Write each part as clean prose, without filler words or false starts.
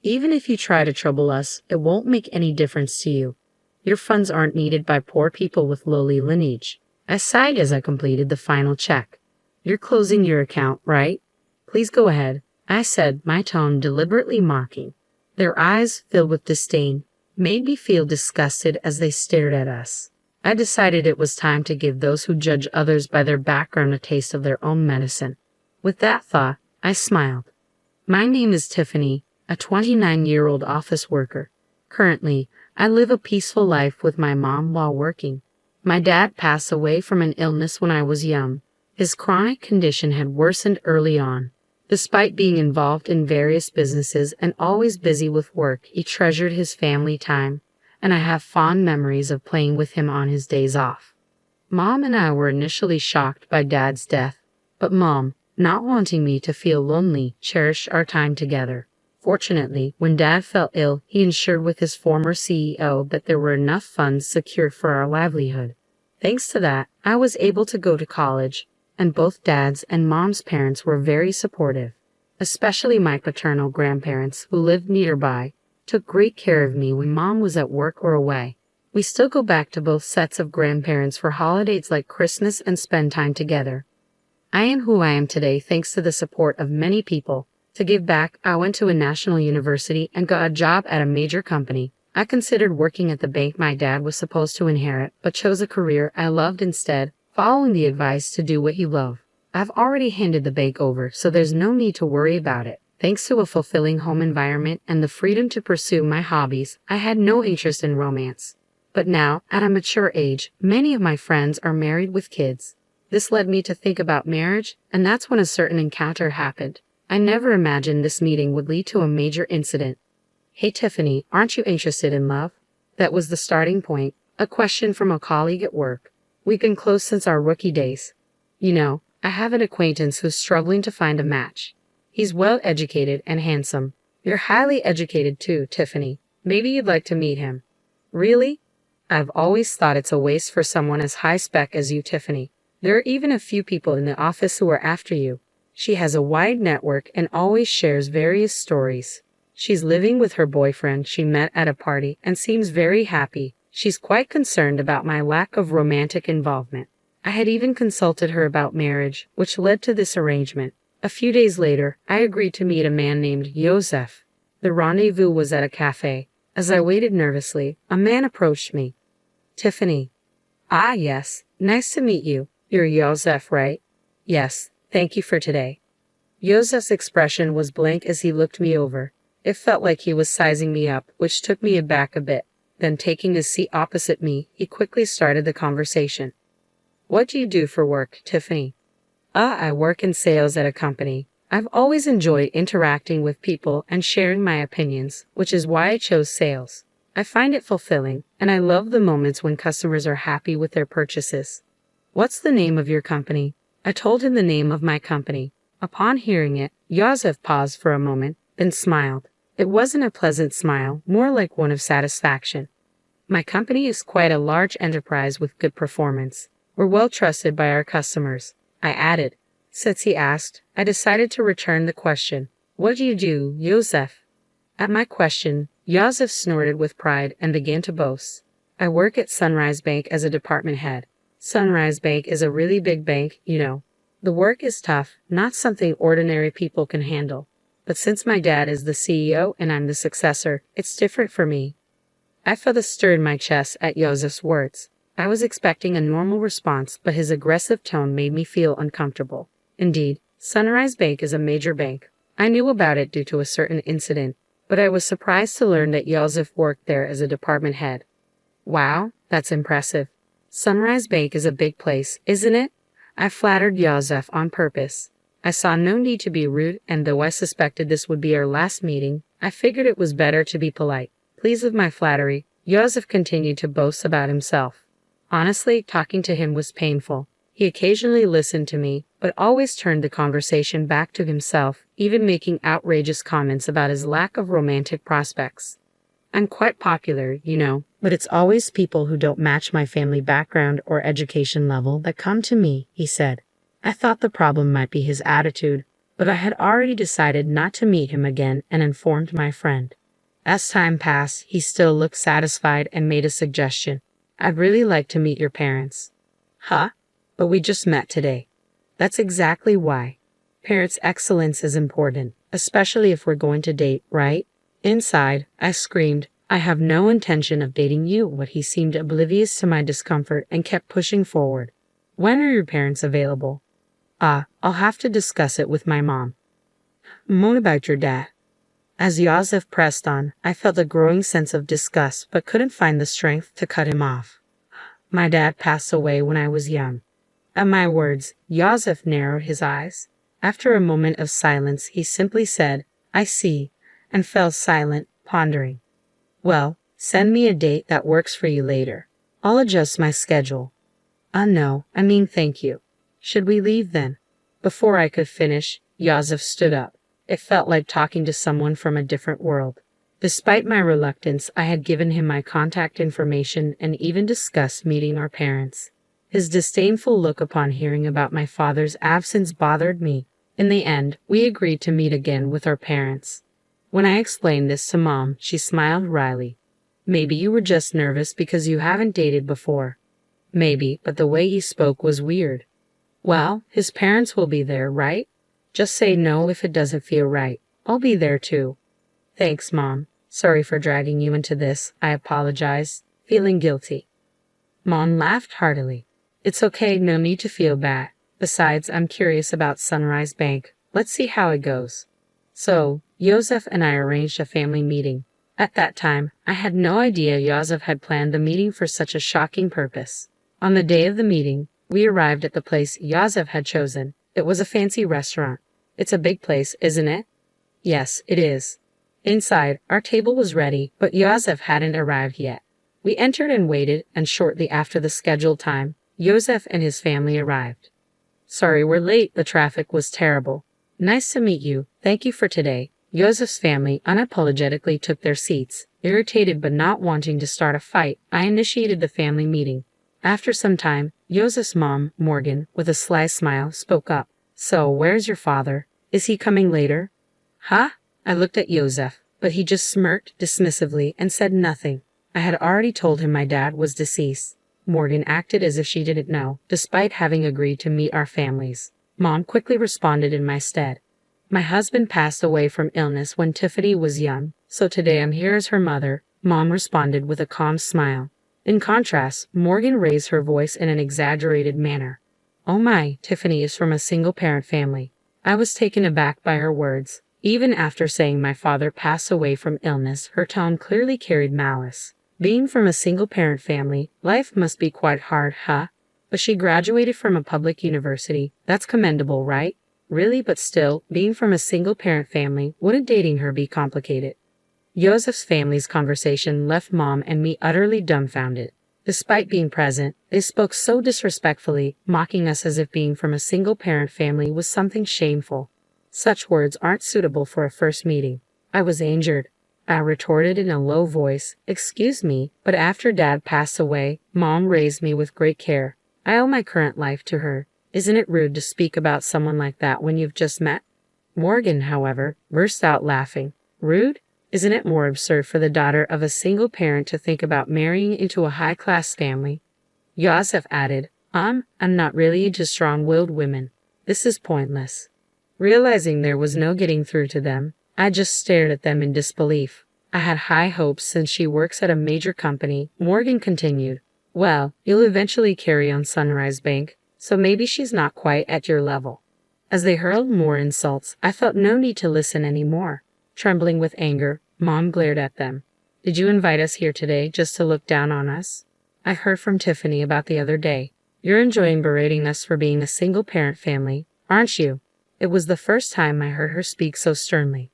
Even if you try to trouble us, it won't make any difference to you. Your funds aren't needed by poor people with lowly lineage. I sighed as I completed the final check. You're closing your account, right? Please go ahead, I said, my tone deliberately mocking. Their eyes, filled with disdain, made me feel disgusted as they stared at us. I decided it was time to give those who judge others by their background a taste of their own medicine. With that thought, I smiled. My name is Tiffany, a 29-year-old office worker. Currently, I live a peaceful life with my mom while working. My dad passed away from an illness when I was young. His chronic condition had worsened early on. Despite being involved in various businesses and always busy with work, he treasured his family time, and I have fond memories of playing with him on his days off. Mom and I were initially shocked by Dad's death, but Mom, not wanting me to feel lonely, cherished our time together. Fortunately, when Dad fell ill, he ensured with his former CEO that there were enough funds secured for our livelihood. Thanks to that, I was able to go to college, and both Dad's and Mom's parents were very supportive. Especially my paternal grandparents, who lived nearby, took great care of me when Mom was at work or away. We still go back to both sets of grandparents for holidays like Christmas and spend time together. I am who I am today thanks to the support of many people. To give back, I went to a national university and got a job at a major company. I considered working at the bank my dad was supposed to inherit, but chose a career I loved instead, following the advice to do what you love. I've already handed the bank over, so there's no need to worry about it. Thanks to a fulfilling home environment and the freedom to pursue my hobbies, I had no interest in romance. But now, at a mature age, many of my friends are married with kids. This led me to think about marriage, and that's when a certain encounter happened. I never imagined this meeting would lead to a major incident. Hey Tiffany, aren't you interested in love? That was the starting point, a question from a colleague at work. We've been close since our rookie days. You know, I have an acquaintance who's struggling to find a match. He's well educated and handsome. You're highly educated too, Tiffany. Maybe you'd like to meet him. Really? I've always thought it's a waste for someone as high spec as you, Tiffany. There are even a few people in the office who are after you. She has a wide network and always shares various stories. She's living with her boyfriend she met at a party and seems very happy. She's quite concerned about my lack of romantic involvement. I had even consulted her about marriage, which led to this arrangement. A few days later, I agreed to meet a man named Joseph. The rendezvous was at a cafe. As I waited nervously, a man approached me. Tiffany. Ah, yes. Nice to meet you. You're Joseph, right? Yes. Thank you for today. Joseph's expression was blank as he looked me over. It felt like he was sizing me up, which took me aback a bit. Then taking his seat opposite me, he quickly started the conversation. What do you do for work, Tiffany? I work in sales at a company. I've always enjoyed interacting with people and sharing my opinions, which is why I chose sales. I find it fulfilling, and I love the moments when customers are happy with their purchases. What's the name of your company? I told him the name of my company. Upon hearing it, Joseph paused for a moment, then smiled. It wasn't a pleasant smile, more like one of satisfaction. My company is quite a large enterprise with good performance. We're well trusted by our customers, I added. Since he asked, I decided to return the question. What do you do, Joseph? At my question, Joseph snorted with pride and began to boast. I work at Sunrise Bank as a department head. Sunrise Bank is a really big bank, you know. The work is tough, not something ordinary people can handle. But since my dad is the CEO and I'm the successor, it's different for me. I felt a stir in my chest at Joseph's words. I was expecting a normal response, but his aggressive tone made me feel uncomfortable. Indeed, Sunrise Bank is a major bank. I knew about it due to a certain incident, but I was surprised to learn that Joseph worked there as a department head. Wow, that's impressive. Sunrise Bank is a big place, isn't it? I flattered Joseph on purpose. I saw no need to be rude, and though I suspected this would be our last meeting, I figured it was better to be polite. Pleased with my flattery, Joseph continued to boast about himself. Honestly, talking to him was painful. He occasionally listened to me, but always turned the conversation back to himself, even making outrageous comments about his lack of romantic prospects. I'm quite popular, you know, but it's always people who don't match my family background or education level that come to me, he said. I thought the problem might be his attitude, but but I had already decided not to meet him again and informed my friend. As time passed, he still looked satisfied and made a suggestion. I'd really like to meet your parents. Huh? But we just met today. That's exactly why. Parents' excellence is important, especially if we're going to date, right? Inside, I screamed, I have no intention of dating you, but he seemed oblivious to my discomfort and kept pushing forward. When are your parents available? I'll have to discuss it with my mom. What about your dad? As Yosef pressed on, I felt a growing sense of disgust but couldn't find the strength to cut him off. My dad passed away when I was young. At my words, Yosef narrowed his eyes. After a moment of silence, he simply said, I see, and fell silent, pondering. Well, send me a date that works for you later. I'll adjust my schedule. No, thank you. Should we leave then? Before I could finish, Yosef stood up. It felt like talking to someone from a different world. Despite my reluctance, I had given him my contact information and even discussed meeting our parents. His disdainful look upon hearing about my father's absence bothered me. In the end, we agreed to meet again with our parents. When I explained this to Mom, she smiled wryly. Maybe you were just nervous because you haven't dated before. Maybe, but the way he spoke was weird. Well, his parents will be there, right? Just say no if it doesn't feel right. I'll be there too. Thanks, Mom. Sorry for dragging you into this, I apologized, feeling guilty. Mom laughed heartily. It's okay, no need to feel bad. Besides, I'm curious about Sunrise Bank. Let's see how it goes. So, Yosef and I arranged a family meeting. At that time, I had no idea Yosef had planned the meeting for such a shocking purpose. On the day of the meeting, we arrived at the place Yosef had chosen. It was a fancy restaurant. It's a big place, isn't it? Yes, it is. Inside, our table was ready, but Yosef hadn't arrived yet. We entered and waited, and shortly after the scheduled time, Yosef and his family arrived. Sorry we're late, the traffic was terrible. Nice to meet you, thank you for today. Yosef's family unapologetically took their seats. Irritated but not wanting to start a fight, I initiated the family meeting. After some time, Yosef's mom, Morgan, with a sly smile, spoke up. So, where's your father? Is he coming later? Huh? I looked at Yosef, but he just smirked dismissively and said nothing. I had already told him my dad was deceased. Morgan acted as if she didn't know, despite having agreed to meet our families. Mom quickly responded in my stead. My husband passed away from illness when Tiffany was young, so today I'm here as her mother, Mom responded with a calm smile. In contrast, Morgan raised her voice in an exaggerated manner. Oh my, Tiffany is from a single-parent family. I was taken aback by her words. Even after saying my father passed away from illness, her tone clearly carried malice. Being from a single-parent family, life must be quite hard, huh? But she graduated from a public university. That's commendable, right? Really, but still, being from a single-parent family, wouldn't dating her be complicated? Yosef's family's conversation left Mom and me utterly dumbfounded. Despite being present, they spoke so disrespectfully, mocking us as if being from a single-parent family was something shameful. Such words aren't suitable for a first meeting. I was injured. I retorted in a low voice, excuse me, but after Dad passed away, Mom raised me with great care. I owe my current life to her. Isn't it rude to speak about someone like that when you've just met? Morgan, however, burst out laughing. Rude? Isn't it more absurd for the daughter of a single parent to think about marrying into a high-class family? Yosef added, I'm not really into strong-willed women. This is pointless. Realizing there was no getting through to them, I just stared at them in disbelief. I had high hopes since she works at a major company. Morgan continued, well, you'll eventually carry on Sunrise Bank, so maybe she's not quite at your level. As they hurled more insults, I felt no need to listen anymore. Trembling with anger, Mom glared at them. Did you invite us here today just to look down on us? I heard from Tiffany about the other day. You're enjoying berating us for being a single-parent family, aren't you? It was the first time I heard her speak so sternly.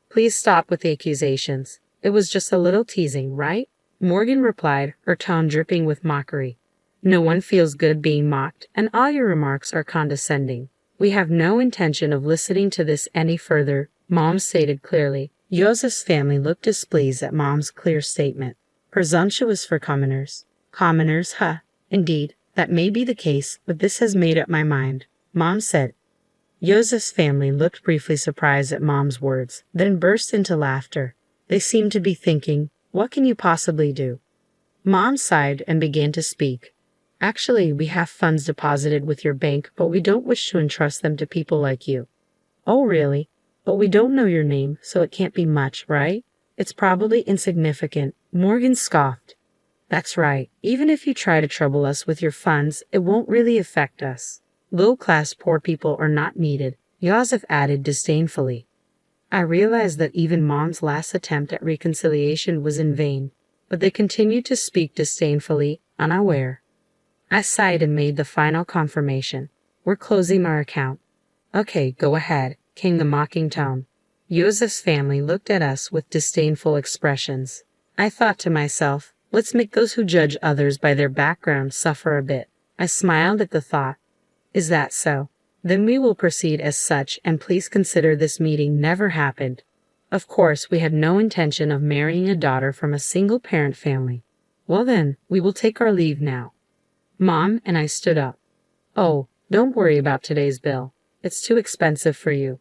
Please stop with the accusations. It was just a little teasing, right? Morgan replied, her tone dripping with mockery. No one feels good being mocked, and all your remarks are condescending. We have no intention of listening to this any further, Mom stated clearly. Yosef's family looked displeased at Mom's clear statement. Presumptuous for commoners. Commoners, huh? Indeed, that may be the case, but this has made up my mind, Mom said. Joseph's family looked briefly surprised at Mom's words, then burst into laughter. They seemed to be thinking, what can you possibly do? Mom sighed and began to speak. Actually, we have funds deposited with your bank, but we don't wish to entrust them to people like you. Oh, really? But we don't know your name, so it can't be much, right? It's probably insignificant. Morgan scoffed. That's right. Even if you try to trouble us with your funds, it won't really affect us. Low-class poor people are not needed, Joseph added disdainfully. I realized that even Mom's last attempt at reconciliation was in vain, but they continued to speak disdainfully, unaware. I sighed and made the final confirmation. We're closing our account. Okay, go ahead, came the mocking tone. Joseph's family looked at us with disdainful expressions. I thought to myself, let's make those who judge others by their background suffer a bit. I smiled at the thought. Is that so? Then we will proceed as such, and please consider this meeting never happened. Of course, we had no intention of marrying a daughter from a single-parent family. Well then, we will take our leave now. Mom and I stood up. Oh, don't worry about today's bill. It's too expensive for you.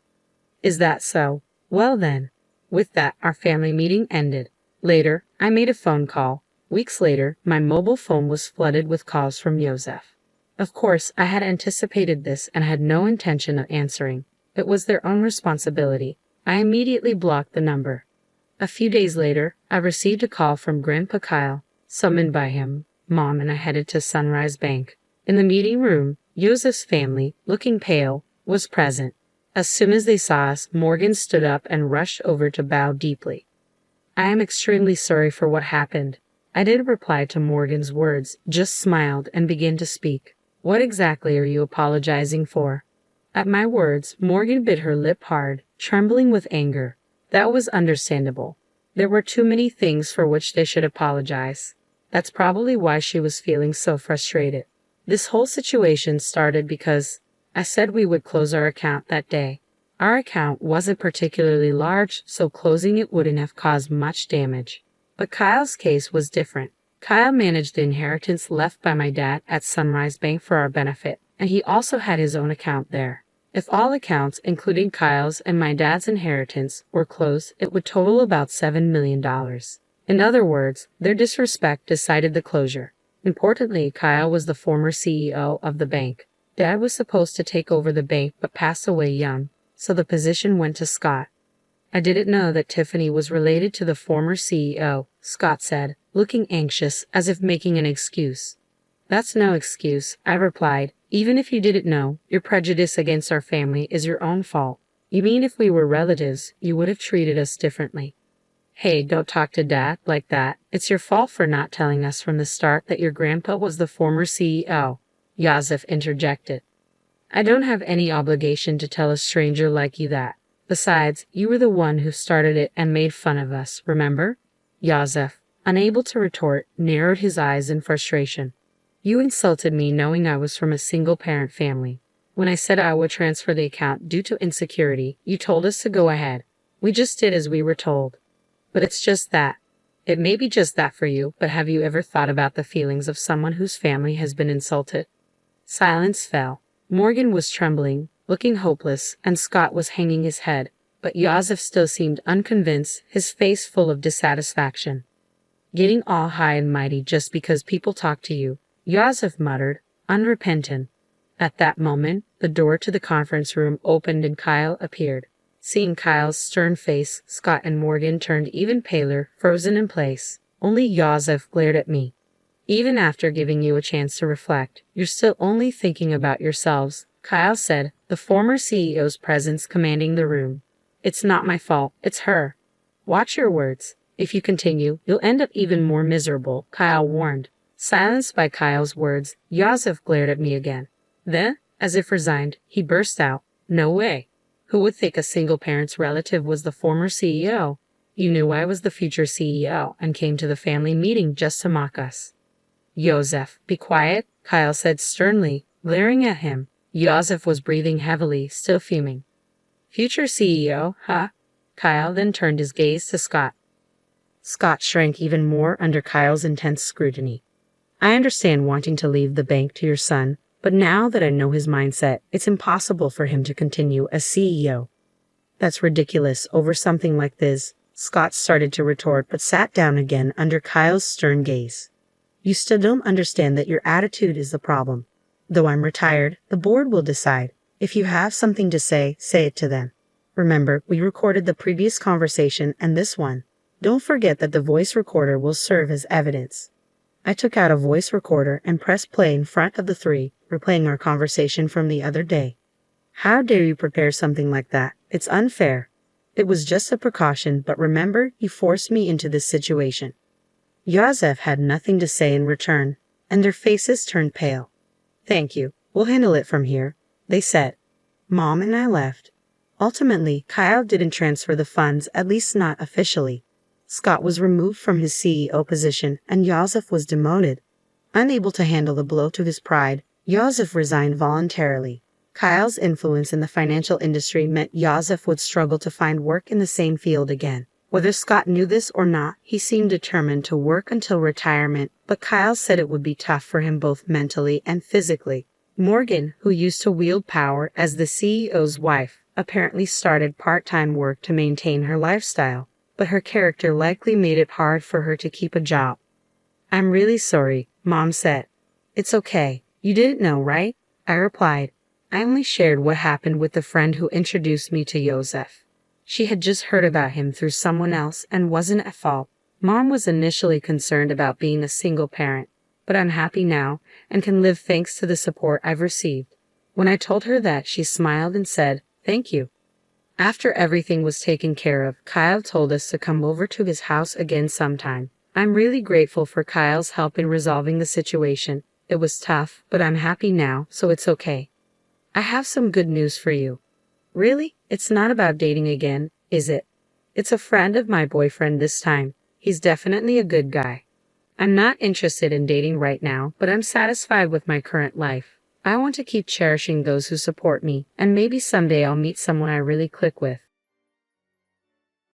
Is that so? Well then. With that, our family meeting ended. Later, I made a phone call. Weeks later, my mobile phone was flooded with calls from Joseph. Of course, I had anticipated this and had no intention of answering. It was their own responsibility. I immediately blocked the number. A few days later, I received a call from Grandpa Kyle. Summoned by him, Mom and I headed to Sunrise Bank. In the meeting room, Joseph's family, looking pale, was present. As soon as they saw us, Morgan stood up and rushed over to bow deeply. I am extremely sorry for what happened. I didn't reply to Morgan's words, just smiled and began to speak. What exactly are you apologizing for? At my words, Morgan bit her lip hard, trembling with anger. That was understandable. There were too many things for which they should apologize. That's probably why she was feeling so frustrated. This whole situation started because I said we would close our account that day. Our account wasn't particularly large, so closing it wouldn't have caused much damage. But Kyle's case was different. Kyle managed the inheritance left by my dad at Sunrise Bank for our benefit, and he also had his own account there. If all accounts, including Kyle's and my dad's inheritance, were closed, it would total about $7 million. In other words, their disrespect decided the closure. Importantly, Kyle was the former CEO of the bank. Dad was supposed to take over the bank but passed away young, so the position went to Scott. I didn't know that Tiffany was related to the former CEO, Scott said, looking anxious as if making an excuse. That's no excuse, I replied. Even if you didn't know, your prejudice against our family is your own fault. You mean if we were relatives, you would have treated us differently. Hey, don't talk to Dad like that. It's your fault for not telling us from the start that your grandpa was the former CEO, Joseph interjected. I don't have any obligation to tell a stranger like you that. Besides, you were the one who started it and made fun of us, remember? Joseph, unable to retort, narrowed his eyes in frustration. You insulted me knowing I was from a single-parent family. When I said I would transfer the account due to insecurity, you told us to go ahead. We just did as we were told. But it's just that. It may be just that for you, but have you ever thought about the feelings of someone whose family has been insulted? Silence fell. Morgan was trembling, looking hopeless, and Scott was hanging his head, but Joseph still seemed unconvinced, his face full of dissatisfaction. Getting all high and mighty just because people talk to you, Joseph muttered, unrepentant. At that moment, the door to the conference room opened and Kyle appeared. Seeing Kyle's stern face, Scott and Morgan turned even paler, frozen in place. Only Joseph glared at me. Even after giving you a chance to reflect, you're still only thinking about yourselves, Kyle said, the former CEO's presence commanding the room. It's not my fault, it's her. Watch your words. If you continue, you'll end up even more miserable, Kyle warned. Silenced by Kyle's words, Joseph glared at me again. Then, as if resigned, he burst out, No way. Who would think a single parent's relative was the former CEO? You knew I was the future CEO and came to the family meeting just to mock us. Joseph, be quiet, Kyle said sternly, glaring at him. Joseph was breathing heavily, still fuming. Future CEO, huh? Kyle then turned his gaze to Scott. Scott shrank even more under Kyle's intense scrutiny. I understand wanting to leave the bank to your son, But now that I know his mindset, it's impossible for him to continue as CEO. That's ridiculous. Over something like this, Scott started to retort but sat down again under Kyle's stern gaze. You still don't understand that your attitude is the problem. Though I'm retired, the board will decide. If you have something to say it to them. Remember, we recorded the previous conversation and this one. Don't forget that the voice recorder will serve as evidence. I took out a voice recorder and pressed play in front of the three, replaying our conversation from the other day. How dare you prepare something like that? It's unfair. It was just a precaution, but remember, you forced me into this situation. Yosef had nothing to say in return, and their faces turned pale. Thank you. We'll handle it from here, they said. Mom and I left. Ultimately, Kyle didn't transfer the funds, at least not officially. Scott was removed from his CEO position, and Yosef was demoted. Unable to handle the blow to his pride, Yosef resigned voluntarily. Kyle's influence in the financial industry meant Yosef would struggle to find work in the same field again. Whether Scott knew this or not, he seemed determined to work until retirement, but Kyle said it would be tough for him both mentally and physically. Morgan, who used to wield power as the CEO's wife, apparently started part-time work to maintain her lifestyle, but her character likely made it hard for her to keep a job. I'm really sorry, Mom said. It's okay. You didn't know, right? I replied. I only shared what happened with the friend who introduced me to Yosef. She had just heard about him through someone else and wasn't at fault. Mom was initially concerned about being a single parent, but I'm happy now and can live thanks to the support I've received. When I told her that, she smiled and said, "Thank you." After everything was taken care of, Kyle told us to come over to his house again sometime. I'm really grateful for Kyle's help in resolving the situation. It was tough, but I'm happy now, so it's okay. I have some good news for you. Really? It's not about dating again, is it? It's a friend of my boyfriend this time. He's definitely a good guy. I'm not interested in dating right now, but I'm satisfied with my current life. I want to keep cherishing those who support me, and maybe someday I'll meet someone I really click with.